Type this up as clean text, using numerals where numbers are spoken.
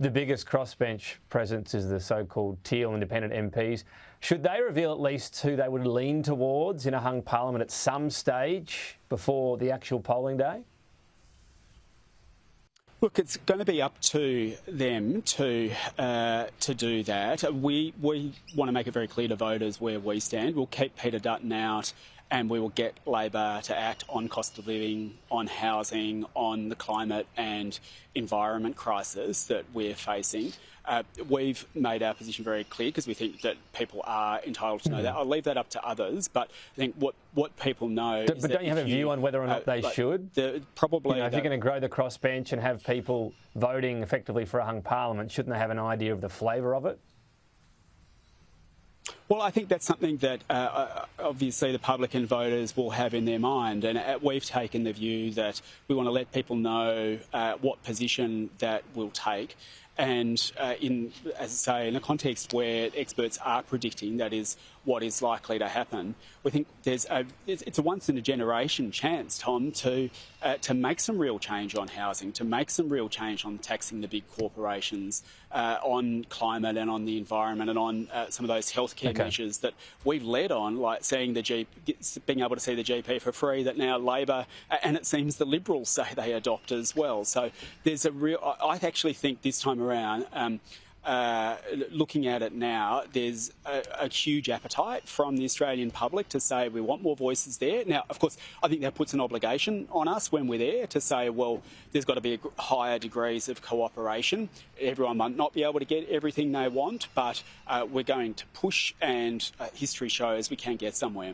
the biggest crossbench presence is the so-called teal independent MPs. Should they reveal at least who they would lean towards in a hung parliament at some stage before the actual polling day? Look, it's going to be up to them to do that. We want to make it very clear to voters where we stand. We'll keep Peter Dutton out, and we will get Labor to act on cost of living, on housing, on the climate and environment crisis that we're facing. We've made our position very clear because we think that people are entitled to know that. I'll leave that up to others, but I think what people know is But don't you have a view on whether or not they should? Probably. If you're going to grow the crossbench and have people voting effectively for a hung parliament, shouldn't they have an idea of the flavour of it? Well, I think that's something that obviously the public and voters will have in their mind, and we've taken the view that we want to let people know what position that we'll take. And as I say, in a context where experts are predicting that is what is likely to happen, we think it's a once-in-a-generation chance, Tom, to make some real change on housing, to make some real change on taxing the big corporations, on climate and on the environment, and on some of those healthcare measures that we've led on, like being able to see the GP for free, that now Labor and it seems the Liberals say they adopt as well. So there's I actually think this time around, looking at it now, there's a huge appetite from the Australian public to say we want more voices there. Now, of course, I think that puts an obligation on us when we're there to say, well, there's got to be higher degrees of cooperation. Everyone might not be able to get everything they want, but we're going to push, and history shows we can get somewhere.